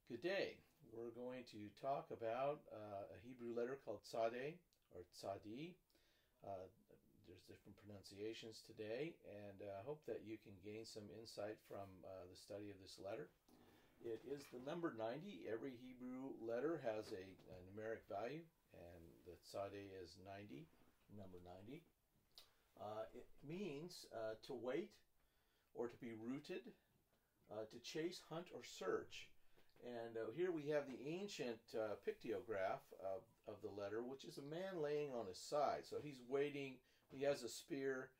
Good day. We're going to talk about a Hebrew letter called Tsade or Tsade. Uh, there's different pronunciations today, and I hope that you can gain some insight from the study of this letter. It is the number 90. Every Hebrew letter has a numeric value, and the Tsade is 90, number 90. It means to wait or to be rooted, to chase, hunt, or search. And here we have the ancient pictograph of the letter, which is a man laying on his side. So he's waiting. He has a spear.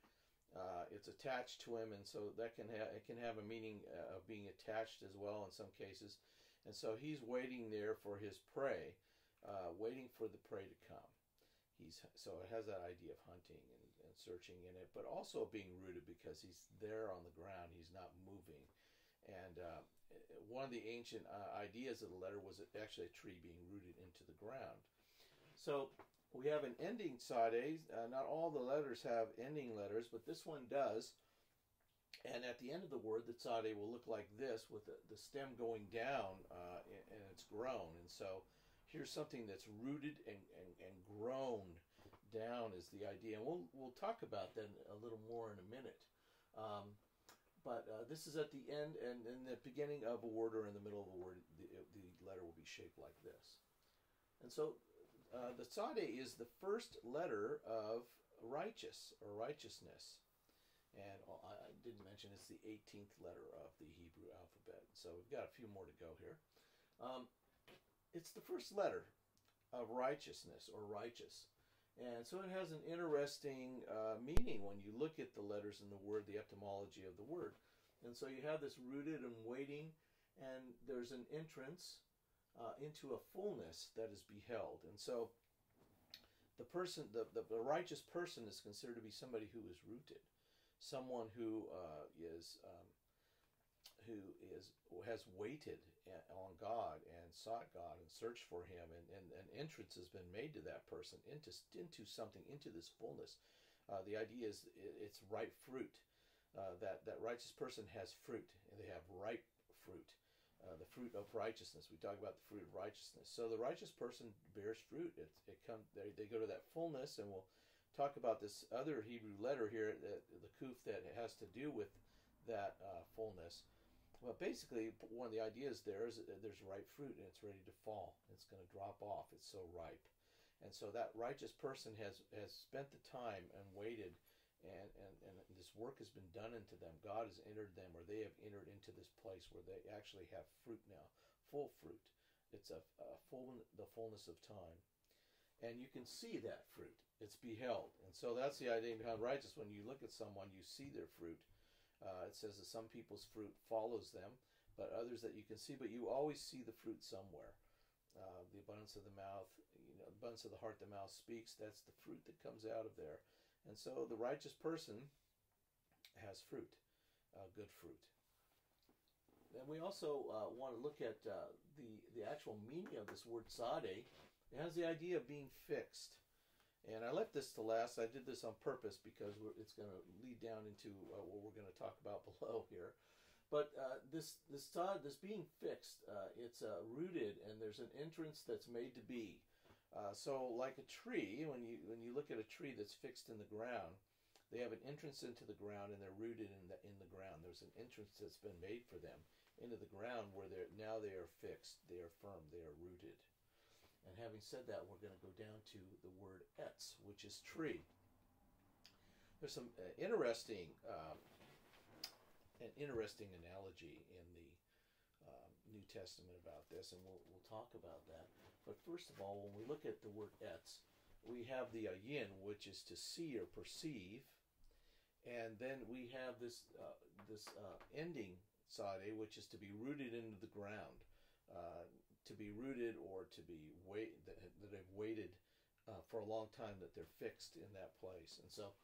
It's attached to him, and so that it can have a meaning of being attached as well in some cases. And so he's waiting there for his prey, waiting for the prey to come. So it has that idea of hunting and searching in it, but also being rooted because he's there on the ground. He's not moving. And one of the ancient ideas of the letter was actually a tree being rooted into the ground. So we have an ending Tsade. Not all the letters have ending letters, but this one does. And at the end of the word, the Tsade will look like this, with the stem going down, and it's grown. And so here's something that's rooted and grown down is the idea. And we'll talk about that a little more in a minute. But this is at the end and in the beginning of a word or in the middle of a word, the letter will be shaped like this. And so the Tsade is the first letter of righteous or righteousness. And I didn't mention it's the 18th letter of the Hebrew alphabet. So we've got a few more to go here. It's the first letter of righteousness or righteous. And so it has an interesting meaning when you look at the letters in the word, the etymology of the word. And so you have this rooted and waiting, and there's an entrance into a fullness that is beheld. And so the person, the righteous person is considered to be somebody who is rooted, someone who has waited on God and sought God and searched for Him, and an entrance has been made to that person into something, into this fullness. The idea is it's ripe fruit. That righteous person has fruit, and they have ripe fruit, the fruit of righteousness. We talk about the fruit of righteousness. So the righteous person bears fruit. They go to that fullness, and we'll talk about this other Hebrew letter here, the kuf, that has to do with that fullness. Well, basically, one of the ideas there is that there's ripe fruit and it's ready to fall. It's going to drop off. It's so ripe. And so that righteous person has spent the time and waited, and this work has been done into them. God has entered them, or they have entered into this place where they actually have fruit now, full fruit. It's the fullness of time. And you can see that fruit. It's beheld. And so that's the idea behind righteous. When you look at someone, you see their fruit. It says that some people's fruit follows them, but others that you can see, but you always see the fruit somewhere. The abundance of the mouth, abundance of the heart, the mouth speaks. That's the fruit that comes out of there. And so the righteous person has fruit, good fruit. Then we also want to look at the actual meaning of this word Tsade. It has the idea of being fixed. And I left this to last. I did this on purpose because it's going to lead down into what we're going to talk about below here. But this being fixed, it's rooted, and there's an entrance that's made to be. So like a tree, when you look at a tree that's fixed in the ground, they have an entrance into the ground, and they're rooted in the ground. There's an entrance that's been made for them into the ground where they are fixed, they are firm, they are rooted. And having said that, we're going to go down to the word etz, which is tree. There's some interesting analogy in the New Testament about this, and we'll talk about that. But first of all, when we look at the word etz, we have the ayin, which is to see or perceive, and then we have this ending Tsade, which is to be rooted into the ground. To be rooted, or to be that have waited for a long time, that they're fixed in that place. And so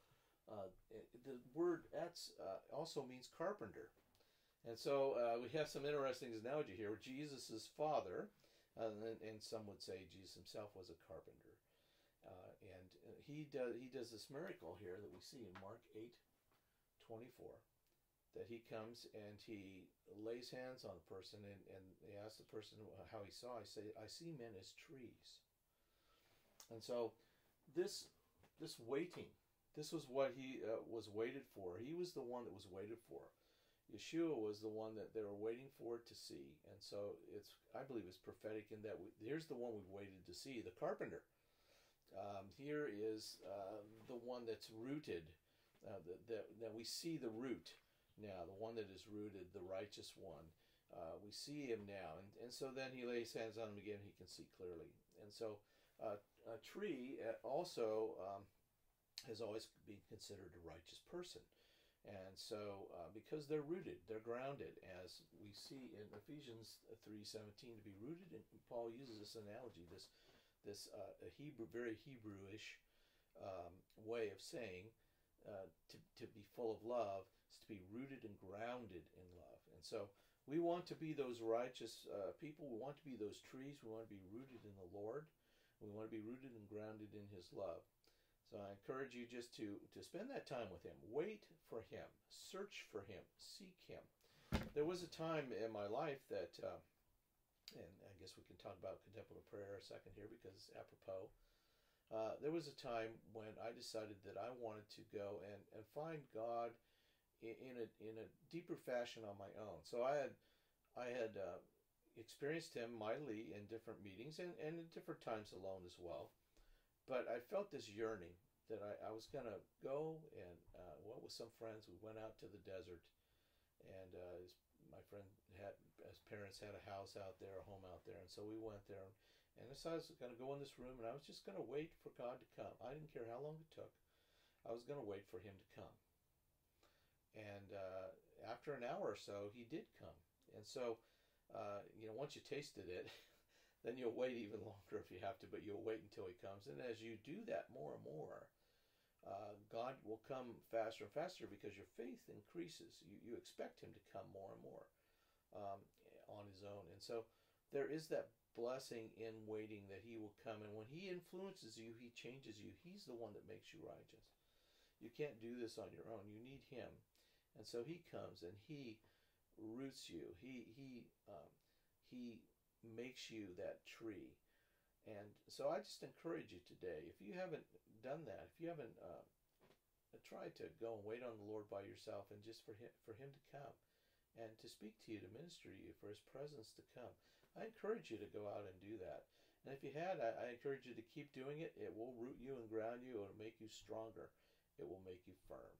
the word etz also means carpenter. And so we have some interesting analogy here. Jesus' father, and some would say Jesus himself was a carpenter. And he does this miracle here that we see in Mark 8:24. that he comes and he lays hands on a person, and he asks the person how he saw. I see men as trees. And so this waiting, this was what he was waited for. He was the one that was waited for. Yeshua was the one that they were waiting for to see. And so I believe it's prophetic in that here's the one we've waited to see, the carpenter. Here is the one that's rooted, that we see the root now, the one that is rooted, the righteous one. We see him now. And so then he lays hands on him again, he can see clearly. And so a tree also has always been considered a righteous person. And so because they're rooted, they're grounded, as we see in Ephesians 3:17, to be rooted in, Paul uses this analogy, this very Hebrewish way of saying to be full of love is to be rooted and grounded in love. And so we want to be those righteous people. We want to be those trees. We want to be rooted in the Lord. We want to be rooted and grounded in his love. So I encourage you just to spend that time with him. Wait for him. Search for him. Seek him. There was a time in my life that, and I guess we can talk about contemplative prayer a second here because it's apropos. There was a time when I decided that I wanted to go and find God in a deeper fashion on my own. So I had experienced him mightily in different meetings and in different times alone as well. But I felt this yearning that I was going to go and went with some friends. We went out to the desert, and my friend his parents had a house out there, a home out there, and so we went there. And I decided I was going to go in this room, and I was just going to wait for God to come. I didn't care how long it took. I was going to wait for him to come. And after an hour or so, he did come. And so, once you tasted it, then you'll wait even longer if you have to, but you'll wait until he comes. And as you do that more and more, God will come faster and faster because your faith increases. You expect him to come more and more on his own. And so there is that blessing in waiting that he will come. And when he influences you, he changes you. He's the one that makes you righteous. You can't do this on your own. You need him. And so he comes and he roots you. He makes you that tree. And so I just encourage you today, if you haven't done that, if you haven't tried to go and wait on the Lord by yourself and just for him to come and to speak to you, to minister to you, for his presence to come, I encourage you to go out and do that. And if you had, I encourage you to keep doing it. It will root you and ground you. It will make you stronger. It will make you firm.